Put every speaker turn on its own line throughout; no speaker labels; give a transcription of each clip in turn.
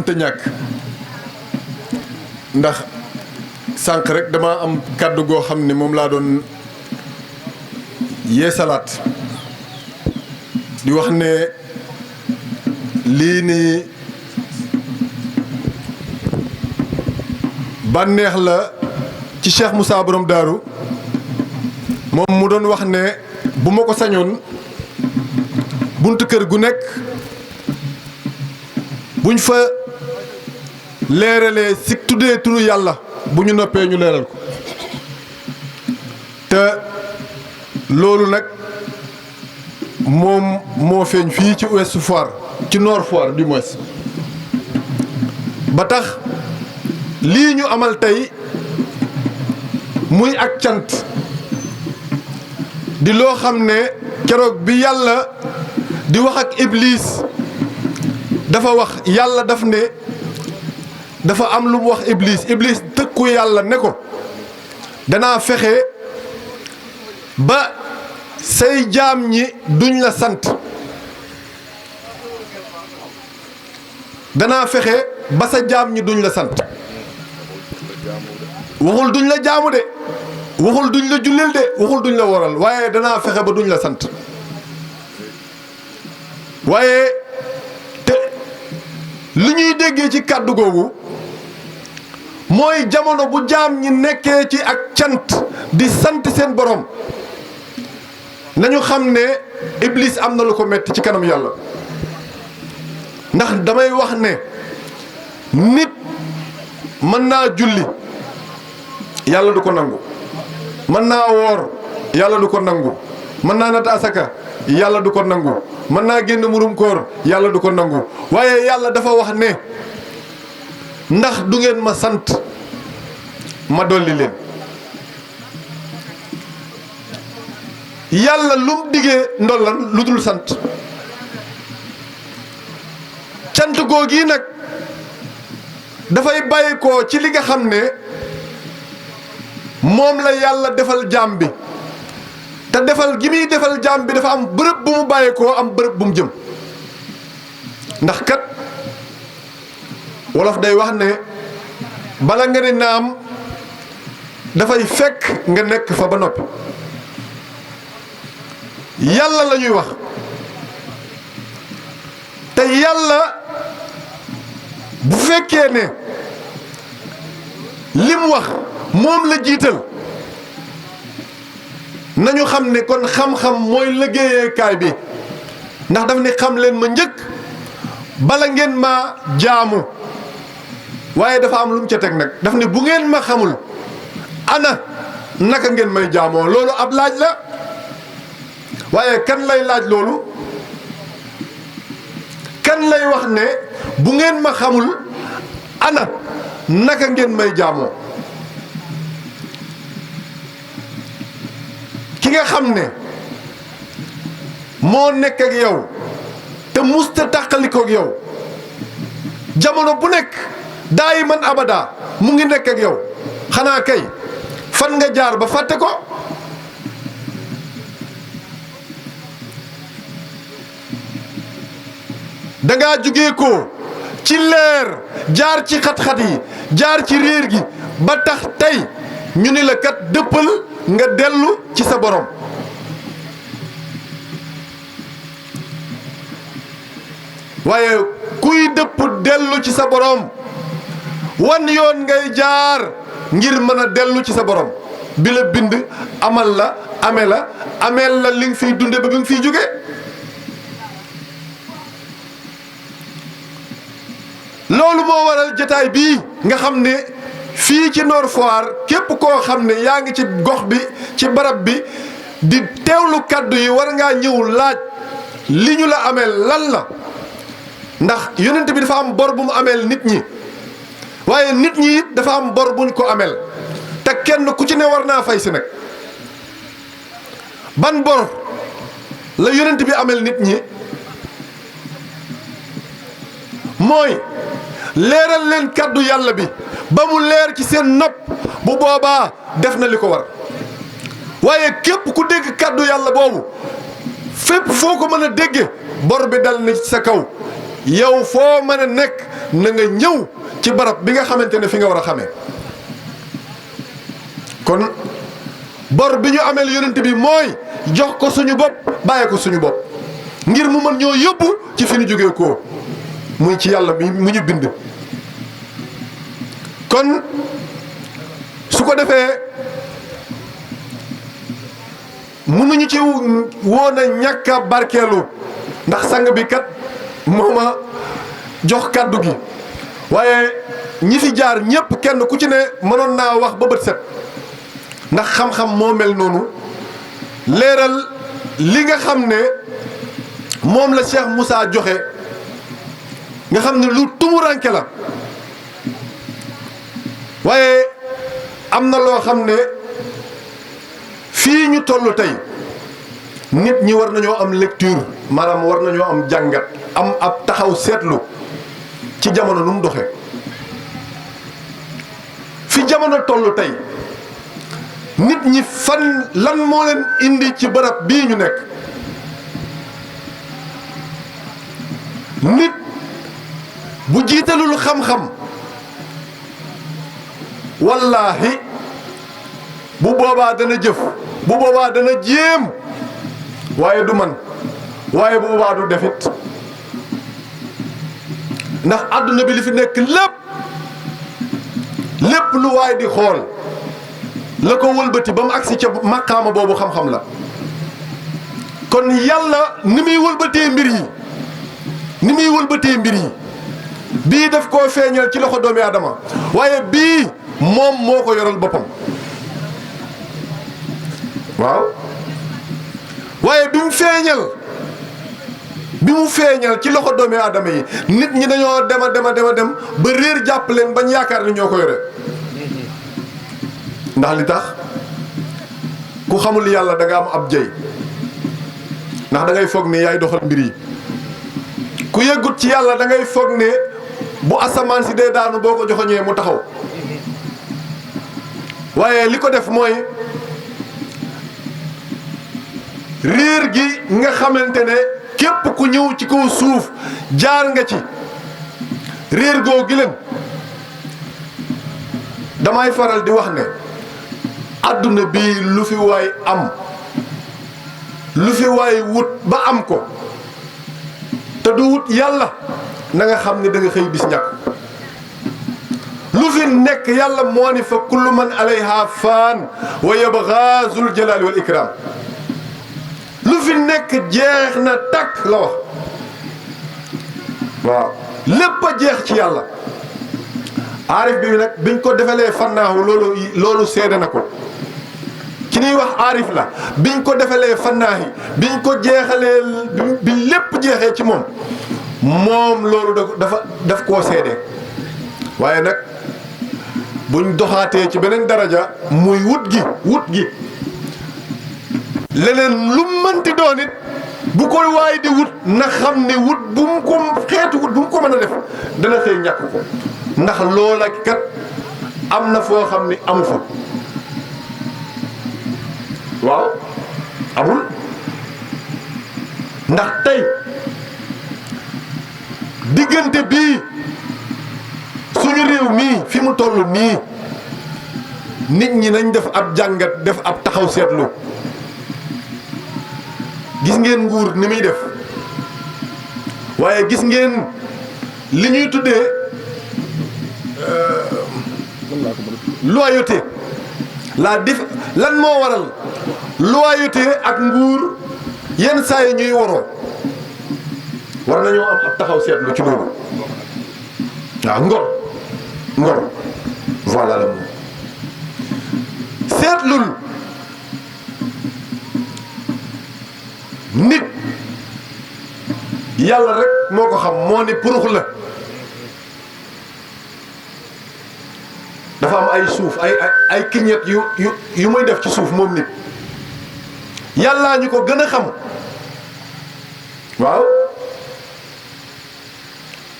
mënta ñàkk ndax sànq rek dama am kàddu goo xam ne moom laa doon yeesalaat di wax ne lii nii bànneex la ci Cheikh Moussa Borom Daaru moom mu doon wax ne bu ma ko sañoon buntu kër gu nekk buñ fa leeralee si tuddee turu yàlla bu ñu noppee ñu leeral ko te loolu nag moom moo feeñ fii ci Ouest Foire ci Nord Foire du moins ba tax lii ñu amal tey muy ak cant di loo xam ne keroog bi yàlla di wax ak Iblis dafa wax yàlla daf ne dafa am lu mu wax Iblis tëkku yàlla ne ko danaa fexe ba say jaam ñi duñ la sant danaa fexe ba sa jaam ñi duñ la sant waxul duñ la jaamu de waxul duñ la jullil de waxul duñ la woral waaye danaa fexe ba duñ la sant waaye te li ñuy déggee ci kàddu googu mooy jamono bu jaam ñi nekkee ci ak cant di sant seen borom nañu xam ne Iblis am na lu ko metti ci kanam yàlla ndax damay wax ne nit mën naa julli yàlla du ko nangu mën naa woor yàlla du ko nangu mën naa nat asaka yàlla du ko nangu mën naa génn murum koor yàlla du ko nangu waaye yàlla dafa wax ne ndax du ngeen ma sant ma dolli leen yàlla lum diggee ndollan lu dul sant cant googi nag dafay bàyyi ko ci li nga xam ne moom la yàlla defal jaam bi te defal gi muy defal jaam bi dafa am bërëb bu mu bàyyi koo am bërëb bu mu jëm ndax kat wolof day wax ne bala nga ne naam dafay fekk nga nekk fa ba noppi yàlla la ñuy wax te yàlla bu fekkee ne lim wax moom la jiital nañu xam ne kon xam-xam mooy liggéeyeekaay bi ndax daf ne xam leen ma njëkk bala ngeen ma jaamu waaye dafa am lu mu ca teg nag daf ne bu ngeen ma xamul ana naka ngeen may jaamoo loolu ab laaj la waaye kan lay laaj loolu kan lay wax ne bu ngeen ma xamul ana naka ngeen may jaamoo ki nga xam ne moo nekk ak yow te musta tàqalikook yow jamono bu nekk daayi man abada mu ngi nekk ak yow xanaa kay fan nga jaar ba fàtte ko dangaa jugee ko ci leer jaar ci xat-xat yi jaar ci réer gi ba tax tey ñu ni la kat dëppal nga dellu ci sa borom waaye kuy dëpp dellu ci sa borom wan yoon ngay jaar ngir mën a dellu ci sa borom bi la bind amal la ameel la li nga fiy dunde ba bi nga fiy jóge loolu moo waral jotaay bii nga xam ne fii ci Nord Foire képp koo xam ne yaa ngi ci gox bi ci barab bi di teewlu kàddu yi war ngaa ñëw laaj li ñu la ameel lan la ndax yonent bi dafa am bor bu mu ameel nit ñi waaye nit ñi it dafa am bor buñ ko ameel te kenn ku ci ne war naa fay si nag ban bor la yonent bi ameel nit ñi mooy leeral leen kàddu yàlla bi ba mu leer ci seen nopp bu boobaa def na li ko war waaye képp ku dégg kàddu yàlla boobu fépp foo ko mën a dégge bor bi dal na ci sa kaw yow foo mën a nekk na nga ñëw ci barab bi nga xamante ne fi nga war a xamee. kon bor bi ñu ameel yonent bi mooy jox ko suñu bopp bàyyee ko suñu bopp ngir mu mën ñoo yóbbu ci fi ñu jógee ko muy ci yàlla mu ñu bind. kon su ko defee mënuñu ci woon a ñàkk a barkeelu ndax sang bi kat moo ma jox kàddu gi waaye ñi fi jaar ñépp kenn ku ci ne mënoon naa wax ba bët set ndax xam-xam moo mel noonu leeral li nga xam ne moom la Cheikh Moussa joxe nga xam ne lu tumuranke la waaye am na loo xam ne fii ñu toll tey nit ñi war nañoo am lecture maanaam war nañoo am jàngat am ab taxaw seetlu ci jamono nu mu doxe fi jamono toll tey nit ñi fan lan moo leen indi ci barab bii ñu nekk nit bu jiitalul xam-xam wallaahi bu boobaa dana jëf bu boobaa dana jéem waaye du man waaye bu boobaa du defit ndax àdduna bi li fi nekk lépp lu waay di xool la ko wëlbati ba mu agsi ca maqaama boobu xam-xam la kon yàlla ni muy wëlbatee mbir yi bii daf koo feeñal ci loxo doomi aadama waaye bii moom moo ko yoral boppam waaw waaye bi mu feeñal ci loxo doomi aadama yi nit ñi dañoo dem ba réer jàpp leen bañ yaakaar ni ñoo ko yore ndax li tax ku xamul yàlla da nga am ab jëy ndax da ngay foog ne yaay doxal mbir yi ku yëggut ci yàlla da ngay foog ne bu asamaan si dee daanu boo ko joxoñee mu taxaw waaye li ko def mooy réer gi nga xamante ne képp ku ñëw ci kaw suuf jaar nga ci réer goo gi leen damay faral di wax ne àdduna bi lu fi waay am lu fi waay wut ba am ko te du wut yàlla na nga xam ne da nga xëy bis ñàkk lu fi nekk yàlla moo ni fa kullu man alayha faan wa yabqa zul jalali wal ikram lu fi nekk jeex na takk la wax waaw lépp a jeex ci yàlla aarif bi nag biñ ko defalee fannaahu loolu seede na ko ci ñuy wax aarif la biñ ko defalee fannaahi biñ ko jeexalee bi lépp jeexee ci moom loolu daf koo seede waaye nag buñ doxaatee ci beneen daraja muy wut gi leneen lu mënti doon it bu ko waay di wut na xam ne wut bu mu ko xeetu wut bu mu ko mën a def dana xëy ñàkk ko ndax loola kat am na foo xam ni amu fa waaw amul ndax tey diggante bii suñu réew mii fi mu toll nii nit ñi nañ def ab jàngat def ab taxaw seetlu gis ngeen nguur ni muy def waaye gis ngeen li ñuy tuddee loyauté lan moo waral loyauté ak nguur yenn saa yi ñuy waroo war nañoo am ab taxaw seetlu ci loolu waaw ngor voilà la moom seetlul nit yàlla rek moo ko xam moo ni purux la dafa am ay suuf ay kiñet yu muy def ci suuf moom nit yàllaa ñu ko gën a xam waaw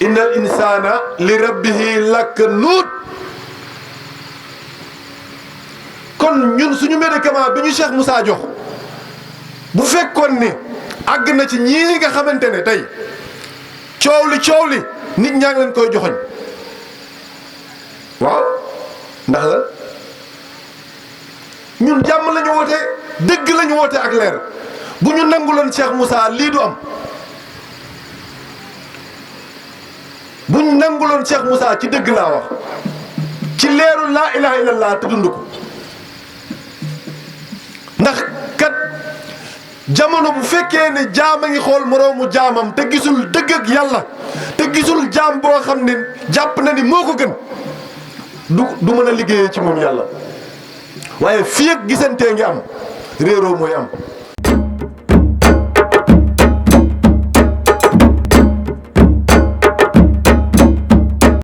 innal insana li rabbihi lakanuut kon ñun suñu médicament bi ñu Cheikh Moussa jox bu fekkoon ni àgg na ci ñii nga xamante ne tey coow li nit ñaa ngi leen koy joxoñ waaw ndax la ñun jàmm la ñu woote dëgg la ñu woote ak leer bu ñu nanguloon Cheikh Moussa lii du am bu ñu nanguloon Cheikh Moussa ci dëgg laa wax ci leeru laa ilaha illallah te dund ko ndax kat jamono bu fekkee ne jaam a ngi xool moroomu jaamam te gisul dëgg ak yàlla te gisul jaam boo xam ne jàpp na ni moo ko gën du mën a liggéeyee ci moom yàlla waaye fii ak gisantee ngi am réeroo mooy am